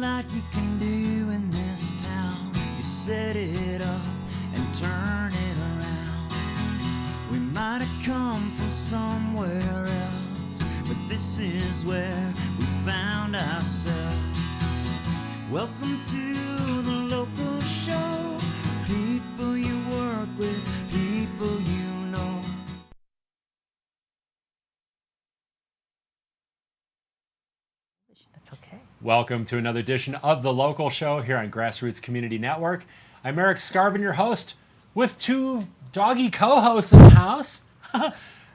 lot you can do in this town. You set it up and turn it around. We might have come from somewhere else, but this is where we found ourselves. Welcome to the local show. People you work with, people you know. That's okay. Welcome to another edition of The Local Show here on GrassRoots Community Network. I'm Erik Skarvan, your host, with two doggy co-hosts in the house.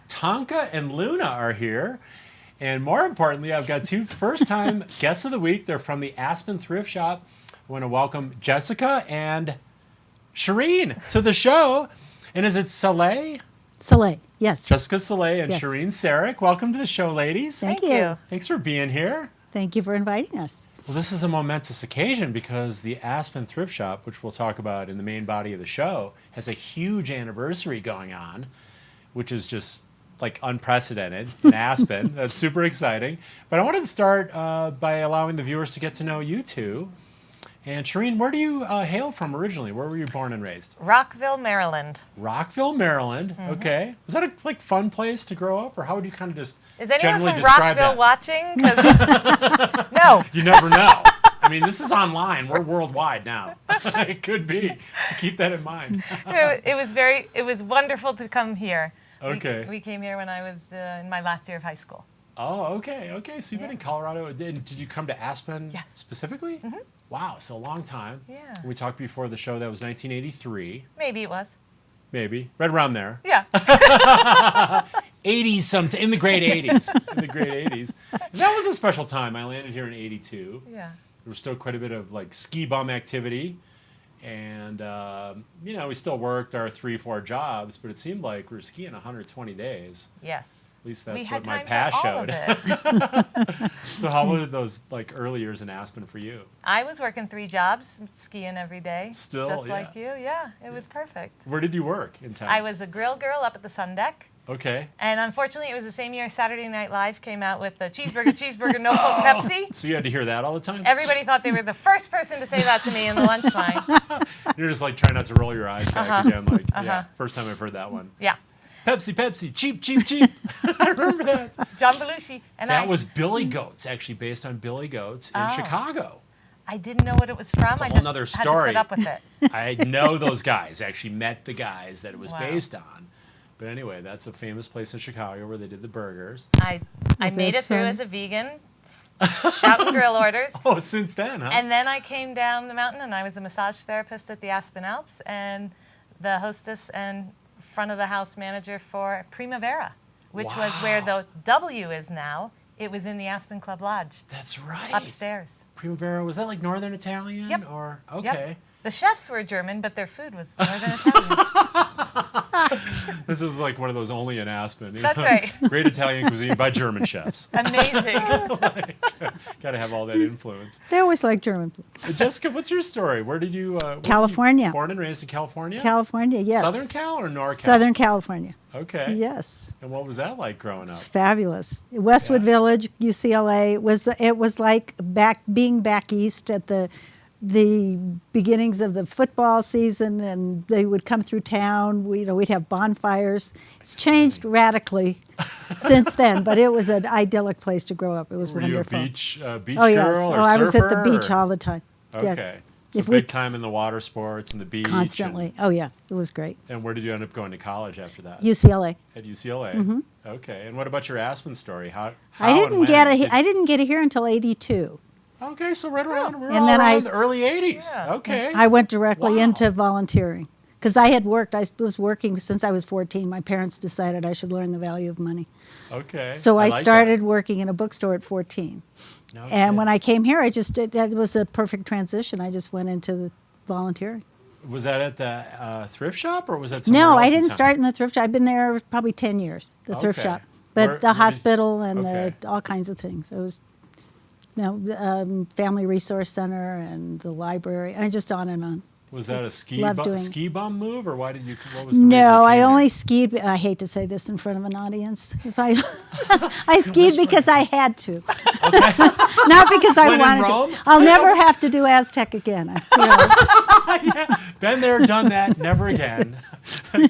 Tonka and Luna are here. And more importantly, I've got two first-time guests of the week. They're from the Aspen Thrift Shop. I want to welcome Jessica and Shireen to the show. And is it Soleil? Soleil, yes. Jessica Soleil and Yes. Shireen Sarek. Welcome to the show, ladies. Thank you. Thanks for being here. Thank you for inviting us. Well, this is a momentous occasion because the Aspen Thrift Shop, which we'll talk about in the main body of the show, has a huge anniversary going on, which is just like unprecedented in Aspen. That's super exciting. But I wanted to start by allowing the viewers to get to know you two. And Shireen, where do you hail from originally? Where were you born and raised? Rockville, Maryland. Rockville, Maryland. Okay. Was that a fun place to grow up, or how would you kind of just Is anyone generally from describe Rockville that? watching? 'Cause no. You never know. I mean, this is online. We're worldwide now. It could be. Keep that in mind. It was wonderful to come here. Okay. We came here when I was in my last year of high school. Oh, okay. Okay. So you've been in Colorado. Did you come to Aspen Yes. specifically? Mm-hmm. Wow. So a long time. Yeah. We talked before the show. That was 1983. Maybe it was. Maybe. Right around there. Yeah. 80s, in the great 80s. In the great 80s. And that was a special time. I landed here in 82. Yeah. There was still quite a bit of ski bum activity. And, we still worked our 3-4 jobs, but it seemed like we were skiing 120 days. Yes. At least that's We had what my time past for all showed. of it. So how were those early years in Aspen for you? I was working 3 jobs, skiing every day. Still, just yeah. like you. Yeah, it was perfect. Where did you work in town? I was a grill girl up at the Sun Deck. Okay. And unfortunately, it was the same year Saturday Night Live came out with the cheeseburger, no Coke, Pepsi. So you had to hear that all the time? Everybody thought they were the first person to say that to me in the lunch line. You're just trying not to roll your eyes back again. Yeah, first time I've heard that one. Yeah. Pepsi, cheap, cheap, cheap. I remember that. John Belushi. And That was Billy Goats, actually based on Billy Goats in Chicago. I didn't know what it was from. It's a I whole just nother had story. to put up with it. I know those guys. I actually met the guys that it was Wow. based on. But anyway, that's a famous place in Chicago where they did the burgers. I made it That's through fun. as a vegan, shouting grill orders. Oh, since then, huh? And then I came down the mountain and I was a massage therapist at the Aspen Alps and the hostess and front of the house manager for Primavera, which was where the W is now. It was in the Aspen Club Lodge. That's right. Upstairs. Primavera, was that like Northern Italian? Yep. Or Yep. okay. The chefs were German, but their food was Northern Italian. This is like one of those only in Aspen. That's right. Great Italian cuisine by German chefs. Amazing. Got to have all that influence. They always like German food. Jessica, what's your story? Where did you? California. Born and raised in California. California, yes. Southern Cal or NorCal? Southern California. Okay. Yes. And what was that like growing up? It's fabulous. Westwood Yeah. Village, UCLA, it was like being back east at the beginnings of the football season, and they would come through town. We'd have bonfires. It's changed radically since then, but it was an idyllic place to grow up. It was Were wonderful. you a beach Oh yes. girl or I was at the surfer, beach or- all the time. Yes. Okay. So If we- big time in the water sports and the beach. Constantly. Oh yeah, it was great. And where did you end up going to college after that? UCLA. At UCLA. Okay. And what about your Aspen story? How I and didn't when I didn't get here until '82. Okay, so right around, we're And all then around the early 80s. Yeah. Okay. I went directly Wow. into volunteering because I had worked. I was working since I was 14. My parents decided I should learn the value of money. Okay. So I like started working in a bookstore at 14. that. And when I came here, it was a perfect transition. I just went into the volunteering. Was that at the thrift shop or was that somewhere No, else I in didn't town? start in the thrift shop. I've been there probably 10 years, the thrift Okay. shop. But Where the did- hospital and okay. all kinds of things. It was Family Resource Center and the library, and just on and on. Was that a doing. ski bum move, or why did you? What was the reason No, you I came only here? skied. I hate to say this in front of an audience. If I I skied because I had to, not because I When in wanted Rome? to. I'll never have to do Aztec again. I'm thrilled. Been there, done that, never again.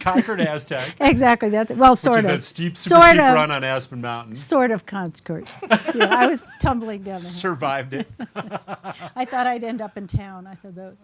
Conquered Aztec. Exactly. That's well, Which sort is of. that steep, super sort steep of. run on Aspen Mountain. Sort of conquered. Yeah, I was tumbling down the hill. Survived it. I thought I'd end up in town. I thought that.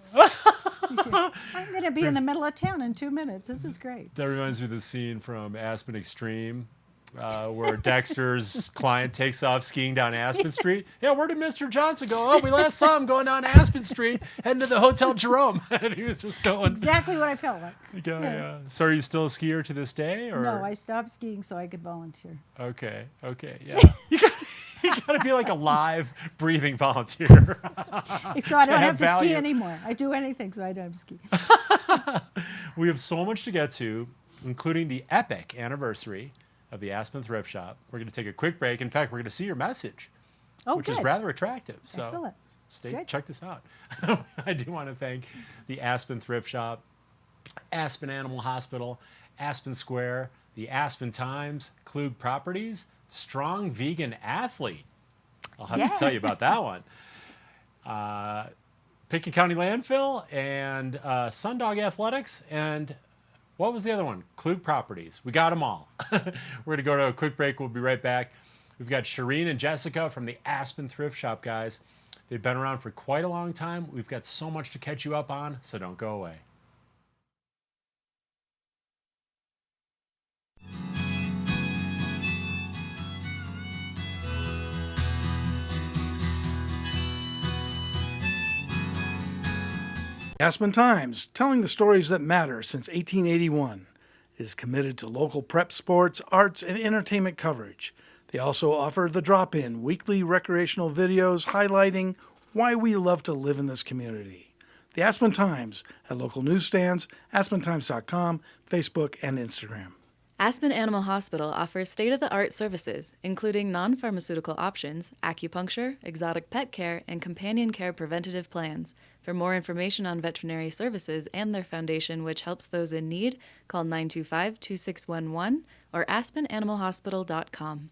I'm going to be in the middle of town in 2 minutes. This is great. That reminds me of the scene from Aspen Extreme, where Dexter's client takes off skiing down Aspen Street. Yeah, where did Mr. Johnson go? Oh, we last saw him going down Aspen Street, heading to the Hotel Jerome. And he was just going. Exactly what I felt like. Yeah. So are you still a skier to this day? Or? No, I stopped skiing so I could volunteer. Okay, yeah. You gotta be like a live, breathing volunteer. So I don't have to value. ski anymore. I do anything so I don't have to ski. We have so much to get to, including the epic anniversary of the Aspen Thrift Shop. We're going to take a quick break. In fact, we're going to see your message, which is good. rather attractive. So Excellent. Good. check this out. I do want to thank the Aspen Thrift Shop, Aspen Animal Hospital, Aspen Square, the Aspen Times, Klug Properties, Strong Vegan Athlete. I'll have to tell you about that one. Pickett County Landfill and Sundog Athletics, and what was the other one? Klug Properties. We got them all. We're going to go to a quick break. We'll be right back. We've got Shireen and Jessica from the Aspen Thrift Shop, guys. They've been around for quite a long time. We've got so much to catch you up on, so don't go away. Aspen Times, telling the stories that matter since 1881, is committed to local prep sports, arts, and entertainment coverage. They also offer the Drop-In, weekly recreational videos highlighting why we love to live in this community. The Aspen Times at local newsstands, aspentimes.com, Facebook, and Instagram. Aspen Animal Hospital offers state-of-the-art services, including non-pharmaceutical options, acupuncture, exotic pet care, and companion care preventative plans. For more information on veterinary services and their foundation, which helps those in need, call 925-2611 or aspenanimalhospital.com.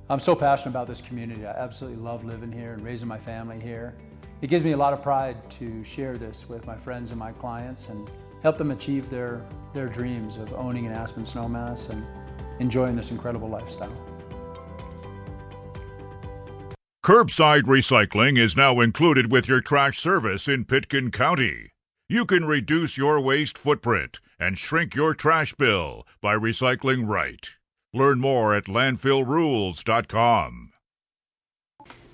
I'm so passionate about this community. I absolutely love living here and raising my family here. It gives me a lot of pride to share this with my friends and my clients and help them achieve their dreams of owning an Aspen snowmass and enjoying this incredible lifestyle. Curbside recycling is now included with your trash service in Pitkin County. You can reduce your waste footprint and shrink your trash bill by recycling right. Learn more at landfillrules.com.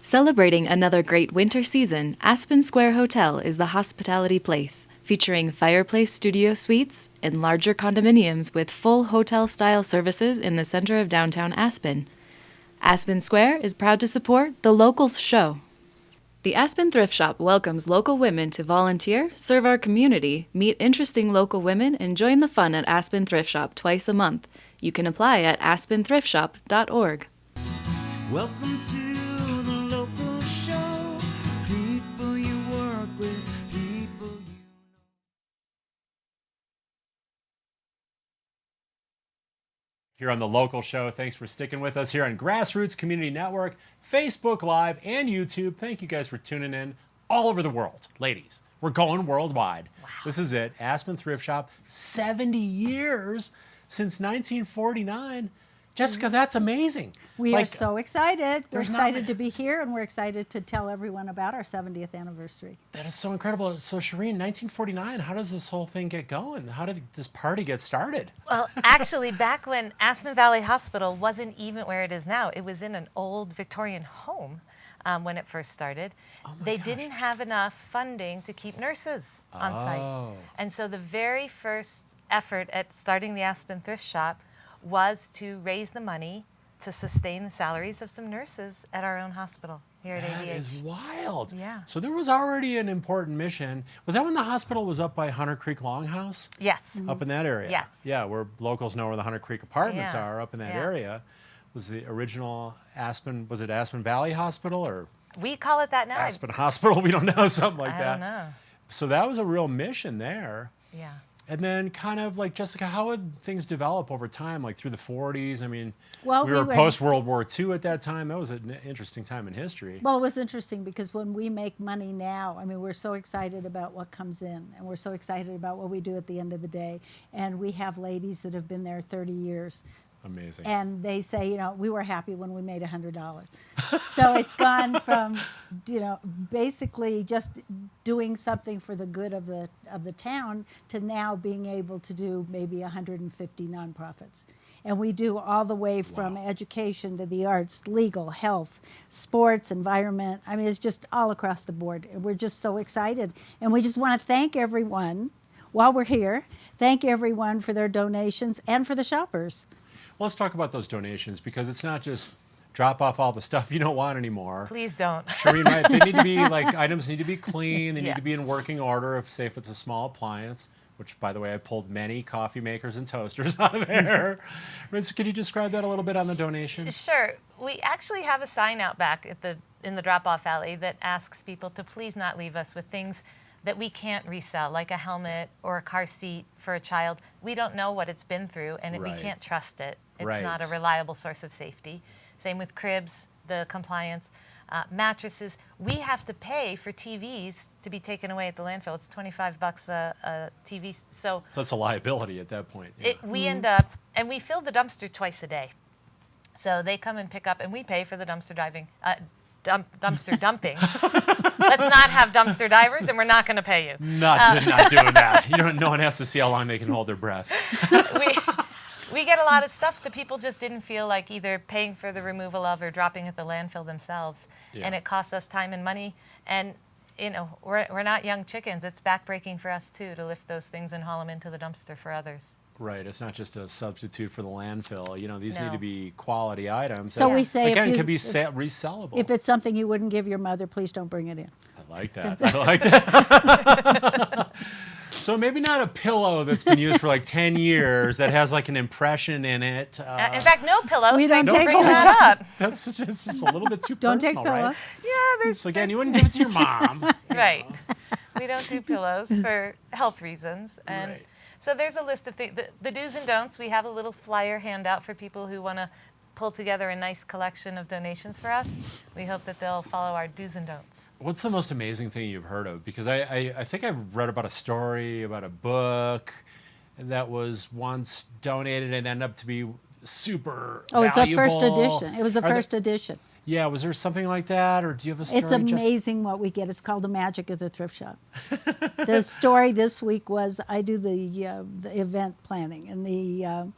Celebrating another great winter season, Aspen Square Hotel is the hospitality place, featuring fireplace studio suites and larger condominiums with full hotel-style services in the center of downtown Aspen. Aspen Square is proud to support the Locals Show. The Aspen Thrift Shop welcomes local women to volunteer, serve our community, meet interesting local women, and join the fun at Aspen Thrift Shop twice a month. You can apply at aspenthriftshop.org. Welcome to the local show. People you work with, people you know. Here on the local show, thanks for sticking with us here on GrassRoots Community Network, Facebook Live, and YouTube. Thank you guys for tuning in all over the world. Ladies, we're going worldwide. Wow. This is it. Aspen Thrift Shop, 70 years since 1949. Jessica, that's amazing. We are so excited. We're there's excited not- to be here, and we're excited to tell everyone about our 70th anniversary. That is so incredible. So, Shireen, 1949, how does this whole thing get going? How did this party get started? Well, actually, back when Aspen Valley Hospital wasn't even where it is now, it was in an old Victorian home when it first started. They didn't have enough funding to keep nurses on site. And so the very first effort at starting the Aspen Thrift Shop was to raise the money to sustain the salaries of some nurses at our own hospital here at AVH. That is wild. Yeah. So there was already an important mission. Was that when the hospital was up by Hunter Creek Longhouse? Yes. Up in that area? Yes. Yeah, where locals know where the Hunter Creek apartments Yeah. are, up in that Yeah. area. Was the original Aspen, was it Aspen Valley Hospital or We call it that now. Aspen Hospital? We don't know, something like I that. don't know. So that was a real mission there. Yeah. And then kind of like, Jessica, how would things develop over time, like through the 40s? I mean, Well, we were post-World War II at that time. That was an interesting time in history. Well, it was interesting because when we make money now, I mean, we're so excited about what comes in, and we're so excited about what we do at the end of the day. And we have ladies that have been there 30 years. Amazing. And they say, we were happy when we made $100. So it's gone from, basically just doing something for the good of the town to now being able to do maybe 150 nonprofits. And we do all the way from education to the arts, legal, health, sports, environment. I mean, it's just all across the board. And we're just so excited. And we just want to thank everyone while we're here. Thank everyone for their donations and for the shoppers. Well, let's talk about those donations, because it's not just drop off all the stuff you don't want anymore. Please don't. Sharina, they need to be items need to be clean. They need Yeah. to be in working order. If it's a small appliance, which, by the way, I pulled many coffee makers and toasters out of there. So could you describe that a little bit on the donations? Sure. We actually have a sign out back in the drop-off alley that asks people to please not leave us with things that we can't resell, like a helmet or a car seat for a child. We don't know what it's been through, and we Right. can't trust it. It's Right. not a reliable source of safety. Same with cribs, the compliance. Mattresses, we have to pay for TVs to be taken away at the landfill. It's $25 a TV. So That's a liability at that point. Yeah. we end up, and we fill the dumpster twice a day. So they come and pick up, and we pay for the dumpster dumpster dumping. Let's not have dumpster divers, and we're not going to pay you. Not doing that. No one has to see how long they can hold their breath. We get a lot of stuff that people just didn't feel like either paying for the removal of or dropping at the landfill themselves. Yeah. And it costs us time and money. And, we're not young chickens. It's backbreaking for us, too, to lift those things and haul them into the dumpster for others. Right. It's not just a substitute for the landfill. These No. need to be quality items. So that, we say again, if you- can be resellable. If it's something you wouldn't give your mother, please don't bring it in. I like that. I like that. So maybe not a pillow that's been used for like 10 years that has like an impression in it. In fact, no pillows. We don't Thanks for take bringing pillows. that up. That's just a little bit too Don't take personal, pillows. right? So again, you wouldn't give it to your mom. Right. We don't do pillows for health reasons. And Right. so there's a list of things. The do's and don'ts. We have a little flyer handout for people who want to pull together a nice collection of donations for us. We hope that they'll follow our do's and don'ts. What's the most amazing thing you've heard of? Because I think I've read about a story about a book that was once donated and ended up to be super Oh, it's a first valuable. edition. It was a first edition. Yeah, was there something like that, or do you have a story? It's amazing what we get. It's called The Magic of the Thrift Shop. The story this week was I do the event planning, and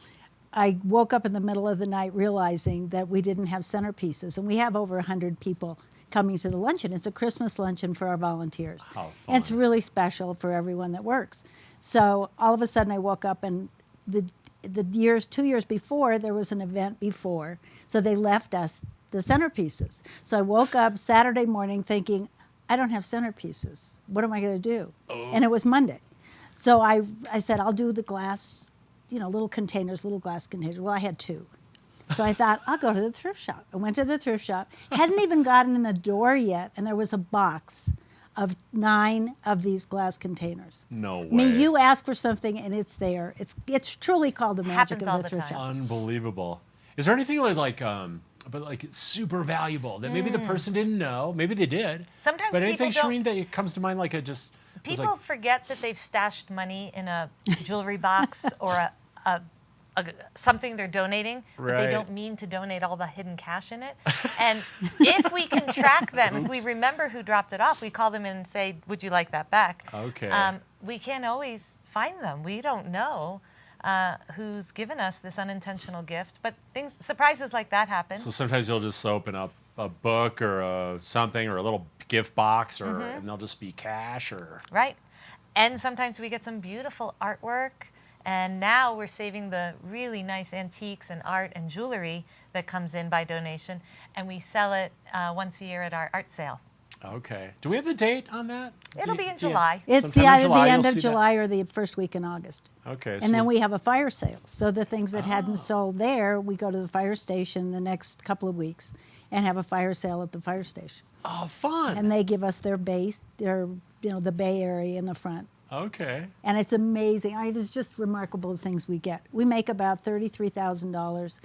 I woke up in the middle of the night realizing that we didn't have centerpieces, and we have over 100 people coming to the luncheon. It's a Christmas luncheon for our volunteers. How fun. And it's really special for everyone that works. So all of a sudden I woke up, and the 2 years before, there was an event before, so they left us the centerpieces. So I woke up Saturday morning thinking, I don't have centerpieces. What am I going to do? And it was Monday. So I said, I'll do the glass, little containers, little glass containers. Well, I had 2. So I thought, I'll go to the thrift shop. I went to the thrift shop, hadn't even gotten in the door yet, and there was a box of 9 of these glass containers. No way. I mean, you ask for something and it's there. It's truly called the magic Happens of all the the thrift time. shop. Unbelievable. Is there anything like super valuable that maybe the person didn't know? Maybe they did. Sometimes but anything, people don't- Shireen, that comes to mind like it just was People like, forget that they've stashed money in a jewelry box or a something they're donating, but Right. they don't mean to donate all the hidden cash in it. And if we can track them, if we remember who dropped it off, we call them in and say, would you like that back? Okay. We can't always find them. We don't know who's given us this unintentional gift, but surprises like that happen. So sometimes you'll just open up a book or something or a little gift box, and they'll just be cash or. Right. And sometimes we get some beautiful artwork. And now we're saving the really nice antiques and art and jewelry that comes in by donation, and we sell it once a year at our art sale. Okay. Do we have the date on that? It'll be in July. It's Sometime in either July, the you'll end of see that. July or the first week in August. Okay. And then we have a fire sale. So the things that hadn't sold there, we go to the fire station the next couple of weeks and have a fire sale at the fire station. Oh, fun. And they give us their base, their the Bay Area in the front. Okay. And it's amazing. It's just remarkable the things we get. We make about $33,000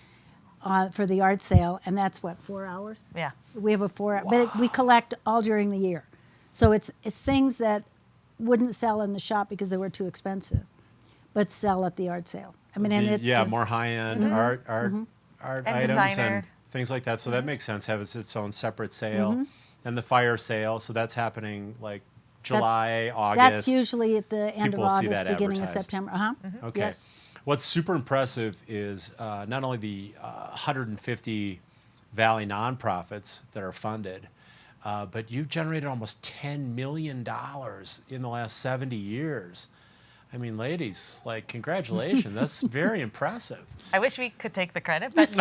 for the art sale, and that's what, 4 hours? Yeah. We have a 4 hour, but we collect all during the year. So it's things that wouldn't sell in the shop because they were too expensive, but sell at the art sale. I mean, and it's more high-end art And items designer. and things like that. So that makes sense. Have its own separate sale, and the fire sale. So that's happening like July, August. That's usually at the end People of see August, that beginning of advertised. September. Okay. Yes. What's super impressive is not only the 150 Valley nonprofits that are funded, but you've generated almost $10 million in the last 70 years. I mean, ladies, like, congratulations. That's very impressive. I wish we could take the credit, but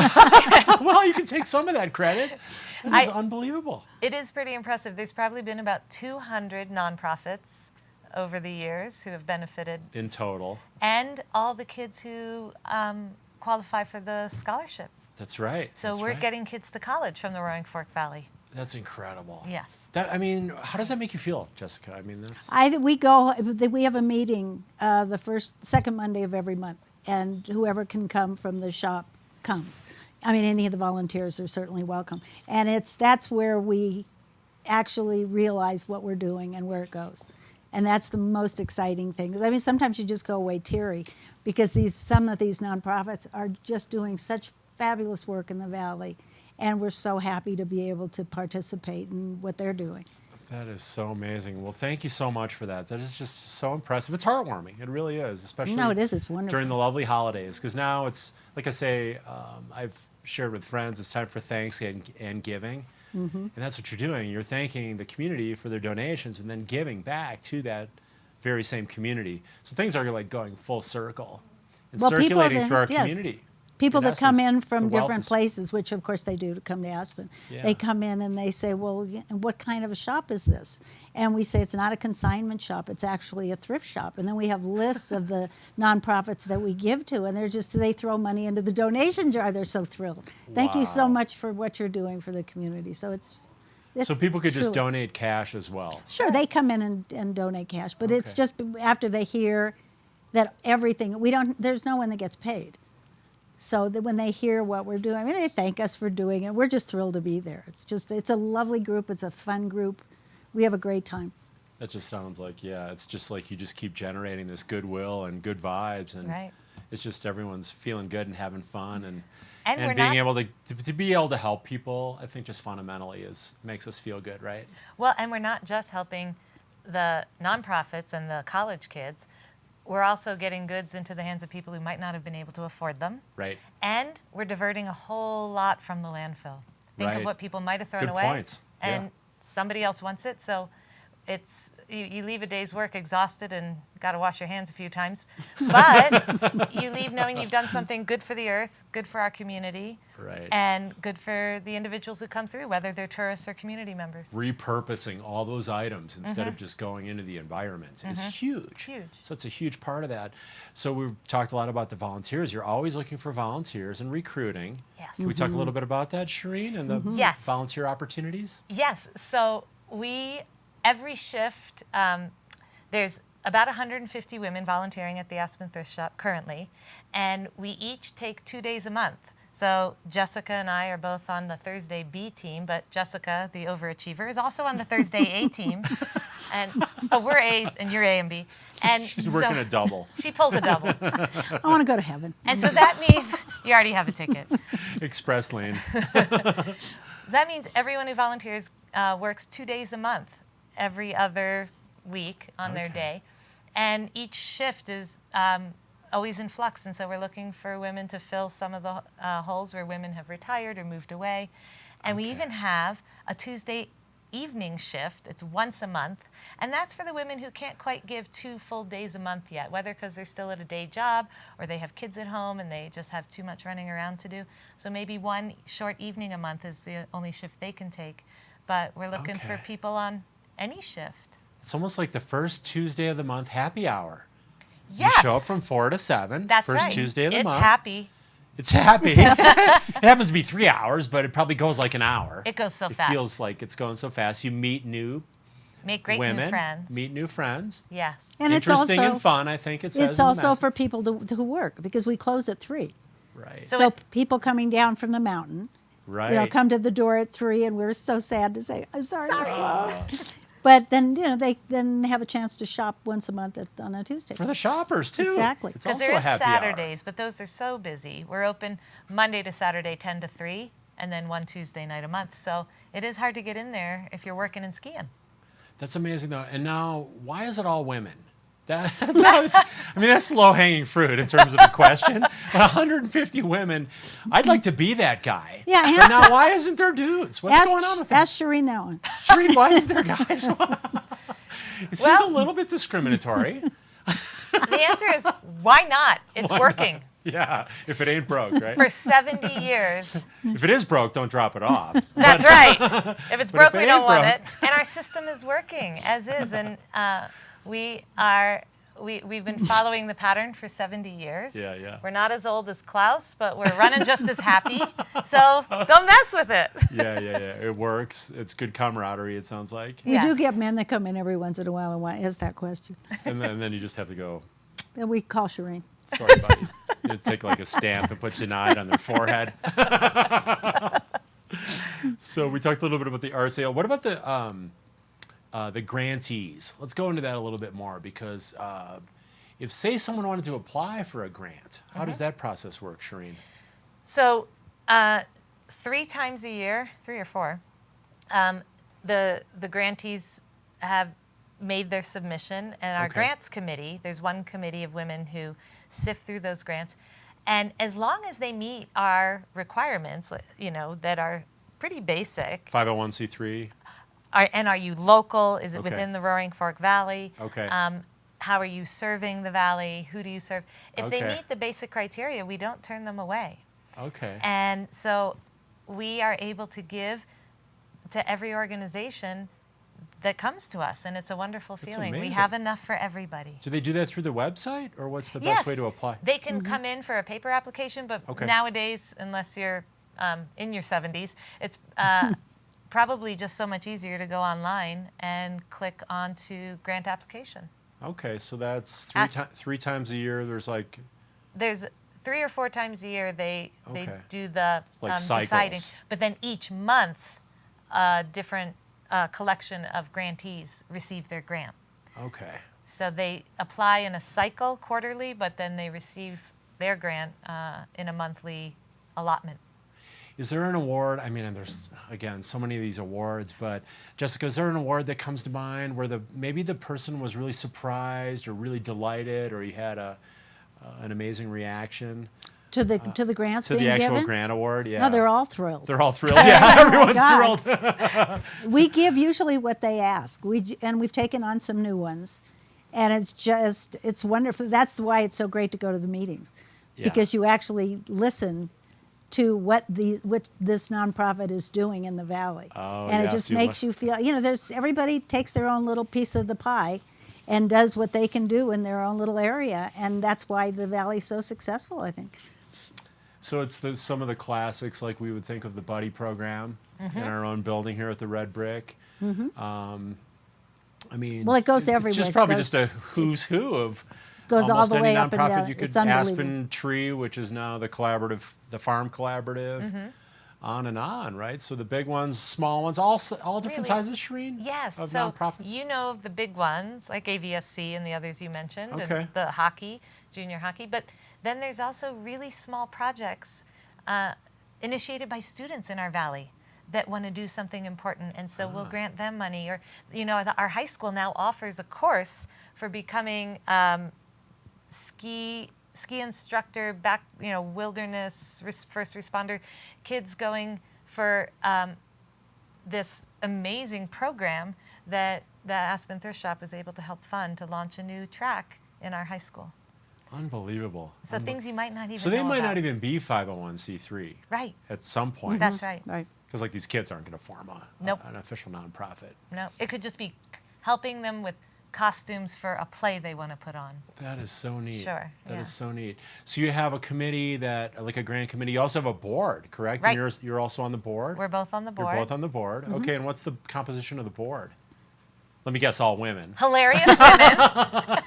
Well, you can take some of that credit. That is unbelievable. it is pretty impressive. There's probably been about 200 nonprofits over the years who have benefited, In total. and all the kids who qualify for the scholarship. That's right. So That's we're right. getting kids to college from the Roaring Fork Valley. That's incredible. Yes. I mean, how does that make you feel, Jessica? I mean, that's... We have a meeting the second Monday of every month, and whoever can come from the shop comes. I mean, any of the volunteers are certainly welcome. And that's where we actually realize what we're doing and where it goes. And that's the most exciting thing. 'Cause, I mean, sometimes you just go away teary because some of these nonprofits are just doing such fabulous work in the Valley. And we're so happy to be able to participate in what they're doing. That is so amazing. Well, thank you so much for that. That is just so impressive. It's heartwarming. It really is, especially No, it is. It's wonderful. during the lovely holidays. Because now it's, like I say, I've shared with friends, it's time for thanks and giving. Mm-hmm. And that's what you're doing. You're thanking the community for their donations and then giving back to that very same community. So things are like going full circle and circulating through our community. People that come in essence, from the wealth different is- places, which of course they do to come to Aspen, Yeah. they come in and they say, well, what kind of a shop is this? And we say it's not a consignment shop, it's actually a thrift shop. And then we have lists of the nonprofits that we give to, and they throw money into the donation jar. They're so thrilled. Thank you so Wow. much for what you're doing for the community. So So people could just truly- donate cash as well. Sure, they come in and donate cash, but it's Okay. just after they hear that everything, there's no one that gets paid. So that when they hear what we're doing, I mean, they thank us for doing it. We're just thrilled to be there. It's a lovely group. It's a fun group. We have a great time. That just sounds like, it's just like you just keep generating this goodwill and good vibes. And Right. it's just everyone's feeling good and having fun. And we're being not- able to be able to help people, I think just fundamentally makes us feel good, right? Well, and we're not just helping the nonprofits and the college kids. We're also getting goods into the hands of people who might not have been able to afford them. Right. And we're diverting a whole lot from the landfill. Think Right. of what people might have thrown Good away. points. And Yeah. somebody else wants it. So it's you leave a day's work exhausted and got to wash your hands a few times. But you leave knowing you've done something good for the earth, good for our community, Right. and good for the individuals who come through, whether they're tourists or community members. Repurposing all those items instead of just going into the environment is huge. Huge. So it's a huge part of that. So we've talked a lot about the volunteers. You're always looking for volunteers and recruiting. Yes. Can we talk a little bit about that, Shireen, and the Yes. volunteer opportunities? Yes. So every shift, there's about 150 women volunteering at the Aspen Thrift Shop currently, and we each take 2 days a month. So Jessica and I are both on the Thursday B team, but Jessica, the overachiever, is also on the Thursday A team. And we're A's and you're A and B. And She's working a double. She pulls a double. I want to go to heaven. And so that means you already have a ticket. Express lane. That means everyone who volunteers works 2 days a month, every other week on their day. And each shift is always in flux. And so we're looking for women to fill some of the holes where women have retired or moved away. And we even have a Tuesday evening shift. It's once a month. And that's for the women who can't quite give 2 full days a month yet, whether because they're still at a day job or they have kids at home and they just have too much running around to do. So maybe one short evening a month is the only shift they can take. But we're looking for people on any shift. It's almost like the first Tuesday of the month happy hour. Yes. You show up from 4 to 7. That's first right. Tuesday of the It's month. happy. It's happy. It happens to be 3 hours, but it probably goes like an hour. It goes so It fast. feels like it's going so fast. You meet new Make great women, new friends. meet new friends. Yes. And it's Interesting also and fun, I think it says. it's in the also message. for people who work because we close at 3. Right. So people coming down from the mountain, right. come to the door at 3, and we're so sad to say, I'm sorry. We're closed. But then, they then have a chance to shop once a month on a Tuesday. For the shoppers, too. Exactly. It's Because also there a is happy Saturdays, but those are so busy. We're open Monday to Saturday, 10 to 3, and then one Tuesday night a month. So it is hard to get in there if you're working and skiing. That's amazing, though. And now, why is it all women? That's always, that's low-hanging fruit in terms of the question. But 150 women, I'd like to be that guy. Yeah, But now, why isn't there dudes? What's going on with that? Ask Shireen that one. Shireen, why isn't there guys? It seems a little bit discriminatory. The answer is, why not? It's working. Yeah, if it ain't broke, right? For 70 years. If it is broke, don't drop it off. That's right. If it's broke, if it we don't ain't want broke. it. And our system is working as is. And we've been following the pattern for 70 years. Yeah. We're not as old as Klaus, but we're running just as happy. So don't mess with it. Yeah. It works. It's good camaraderie, it sounds like. We do get men that come in every once in a while and want to ask that question. And then you just have to go, And we call Shireen. sorry, buddy. You take like a stamp and put denied on their forehead. So we talked a little bit about the art sale. What about the grantees? Let's go into that a little bit more because if, say, someone wanted to apply for a grant, how does that process work, Shireen? So 3 times a year, 3 or 4, the grantees have made their submission, and our grants committee, there's one committee of women who sift through those grants, and as long as they meet our requirements, that are pretty basic. 501c3? Are you local? Is it Okay. within the Roaring Fork Valley? Okay. How are you serving the valley? Who do you serve? If they Okay. meet the basic criteria, we don't turn them away. Okay. And so we are able to give to every organization that comes to us, and it's a wonderful feeling. We amazing. have enough for everybody. Do they do that through the website, or what's the Yes, best way to apply? they can come in for a paper application, but Okay. nowadays, unless you're in your 70s, it's probably just so much easier to go online and click onto grant application. Okay, so that's Ask- 3 times a year. There's like, There's 3 or 4 times a year they Okay. do the Like deciding, cycles. but then each month, a different collection of grantees receive their grant. okay. So they apply in a cycle quarterly, but then they receive their grant in a monthly allotment. Is there an award? And there's, again, so many of these awards, but Jessica, is there an award that comes to mind where maybe the person was really surprised or really delighted, or you had an amazing reaction To the grants to being the actual given? grant award? Yeah. No, they're all thrilled. They're all thrilled. Yeah, everyone's God. thrilled. We give usually what they ask. We've taken on some new ones, and it's wonderful. That's why it's so great to go to the meetings, Yeah. because you actually listen to what this nonprofit is doing in the valley, Oh, and it yes, just you makes you feel. There's everybody takes their own little piece of the pie, and does what they can do in their own little area, and that's why the valley's so successful, I think. So it's some of the classics, like we would think of the Buddy program in our own building here at the Red Brick. Well, it goes everywhere. It's just It probably goes- just a who's who of goes all almost the any way up and nonprofit. down. You could It's unbelievable. Aspen Tree, which is now the Farm Collaborative, on and on, right? So the big ones, small ones, all different Really? sizes, Shireen? Yes, Of so nonprofits? you know of the big ones like AVSC and the others you mentioned, Okay. and the hockey, junior hockey, but then there's also really small projects initiated by students in our valley that want to do something important, and so we'll grant them money. Or, our high school now offers a course for becoming ski instructor, wilderness first responder, kids going for this amazing program that the Aspen Thrift Shop was able to help fund to launch a new track in our high school. Unbelievable. So things you might not even So they know might about. not even be 501c3 Right, at some point. that's right. Right. Because like these kids aren't going to form Nope. an official nonprofit. No, it could just be helping them with costumes for a play they want to put on. That is so neat. Sure, That is yeah. so neat. So you have a committee like a grant committee. You also have a board, correct? Right. And you're also on the board? We're both on the board. You're both on the board. Okay, and what's the composition of the board? Let me guess, all women. Hilarious women.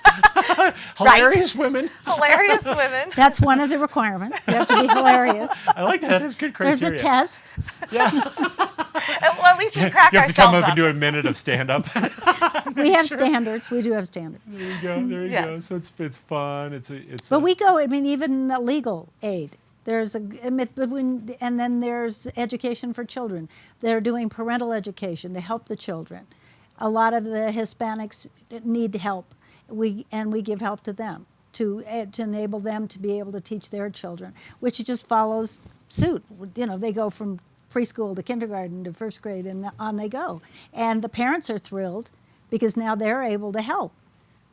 Hilarious women. Hilarious women. That's one of the requirements. You have to be hilarious. I like that. That is good criteria. There's a test. Yeah. Well, at least we crack You have to come ourselves up up. and do a minute of stand-up. We have standards. We do have standards. There you go. There you Yes. go. So it's fun. It's But we go, I mean, even legal aid. There's and then there's education for children. They're doing parental education to help the children. A lot of the Hispanics need help. We give help to them to enable them to be able to teach their children, which just follows suit. You know, they go from preschool to kindergarten to first grade, and on they go. And the parents are thrilled because now they're able to help.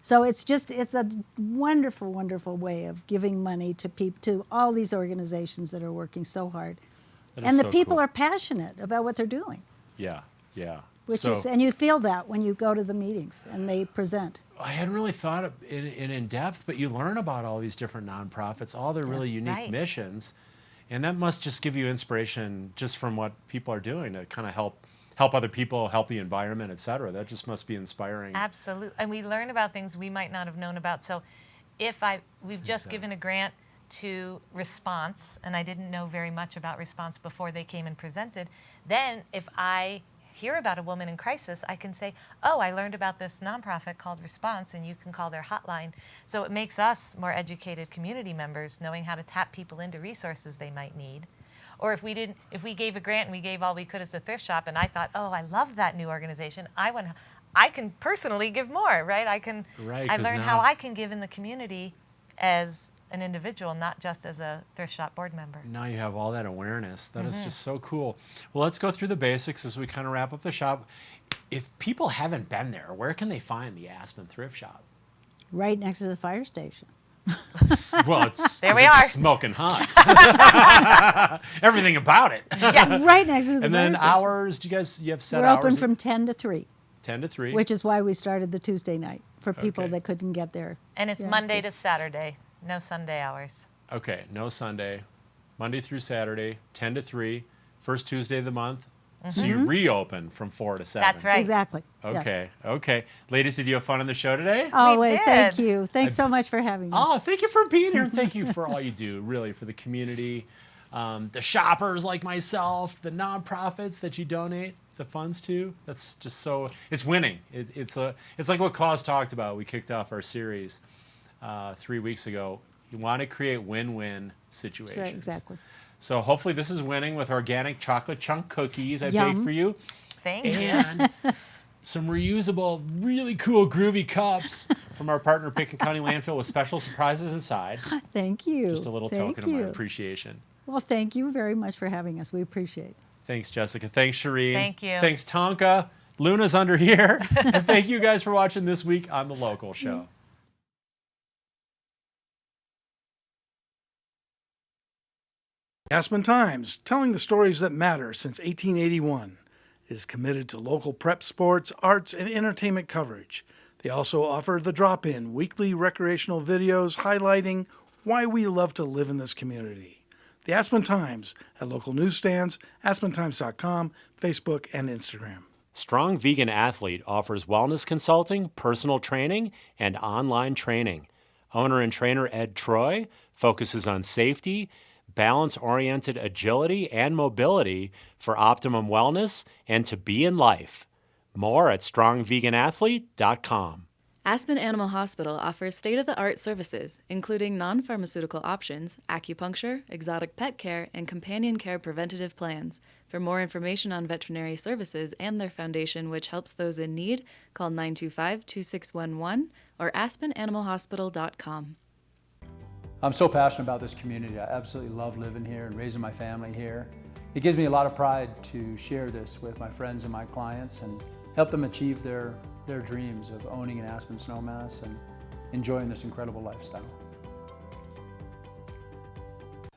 So it's a wonderful, wonderful way of giving money to all these organizations that are working so hard. And the so people cool. are passionate about what they're doing, Yeah. and you feel that when you go to the meetings and they present. I hadn't really thought of in depth, but you learn about all these different nonprofits, all their really unique Right. missions, and that must just give you inspiration just from what people are doing to kind of help other people, help the environment, et cetera. That just must be inspiring. Absolutely. And we learn about things we might not have known about. So we've just given a grant to Response, and I didn't know very much about Response before they came and presented. Then if I hear about a woman in crisis, I can say, oh, I learned about this nonprofit called Response, and you can call their hotline. So it makes us more educated community members, knowing how to tap people into resources they might need. Or if we gave a grant and we gave all we could as a thrift shop, and I thought, oh, I love that new organization, I can personally give more, right? Right, I 'cause learned now- how I can give in the community as an individual, not just as a thrift shop board member. Now you have all that awareness. That is just so cool. Well, let's go through the basics as we kind of wrap up the shop. If people haven't been there, where can they find the Aspen Thrift Shop? Right next to the fire station. Well, it's There we it's are. smoking hot. Everything about it. Right next to the And then fire station. hours, you have set We're hours? open from 10 to 3, 10 to 3. which is why we started the Tuesday night for people Okay. that couldn't get there. And it's Yeah, Monday to Saturday, no Sunday hours. Okay, no Sunday. Monday through Saturday, 10 to 3, first Tuesday of the month. So you reopen from 4 to 7. That's right. Exactly. Yeah. Okay. Ladies, did you have fun on the show today? Always. Thank did. you. Thanks so much for having me. Oh, thank you for being here, and thank you for all you do, really, for the community, the shoppers like myself, the nonprofits that you donate the funds to. That's just so, it's winning. It's like what Klaus talked about. We kicked off our series 3 weeks ago. You want to create win-win situations. Right, exactly. So hopefully this is winning with organic chocolate chunk cookies I Yum. baked for you. Thank you. And some reusable, really cool, groovy cups from our partner Pitkin County Landfill with special surprises inside. Thank you. Just a little Thank token you. of my appreciation. Well, thank you very much for having us. We appreciate it. Thanks, Jessica. Thanks, Shireen. Thank you. Thanks, Tonka. Luna's under here. And thank you guys for watching this week on The Local Show. Aspen Times, telling the stories that matter since 1881, is committed to local prep sports, arts, and entertainment coverage. They also offer the drop-in weekly recreational videos highlighting why we love to live in this community. The Aspen Times at local newsstands, aspentimes.com, Facebook, and Instagram. Strong Vegan Athlete offers wellness consulting, personal training, and online training. Owner and trainer Ed Troy focuses on safety, balance-oriented agility, and mobility for optimum wellness and to be in life. More at strongveganathlete.com. Aspen Animal Hospital offers state-of-the-art services, including non-pharmaceutical options, acupuncture, exotic pet care, and companion care preventative plans. For more information on veterinary services and their foundation, which helps those in need, call 925-2611 or aspenanimalhospital.com. I'm so passionate about this community. I absolutely love living here and raising my family here. It gives me a lot of pride to share this with my friends and my clients and help them achieve their dreams of owning an Aspen snowmass and enjoying this incredible lifestyle.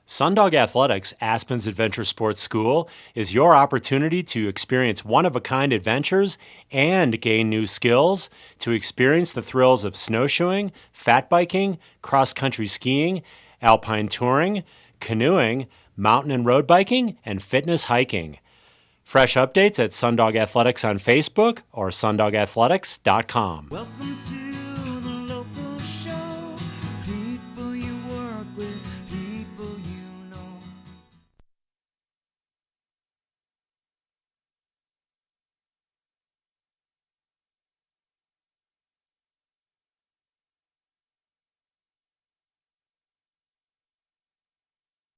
Sundog Athletics, Aspen's Adventure Sports School, is your opportunity to experience one-of-a-kind adventures and gain new skills, to experience the thrills of snowshoeing, fat biking, cross-country skiing, alpine touring, canoeing, mountain and road biking, and fitness hiking. Fresh updates at Sundog Athletics on Facebook or sundogathletics.com. Welcome to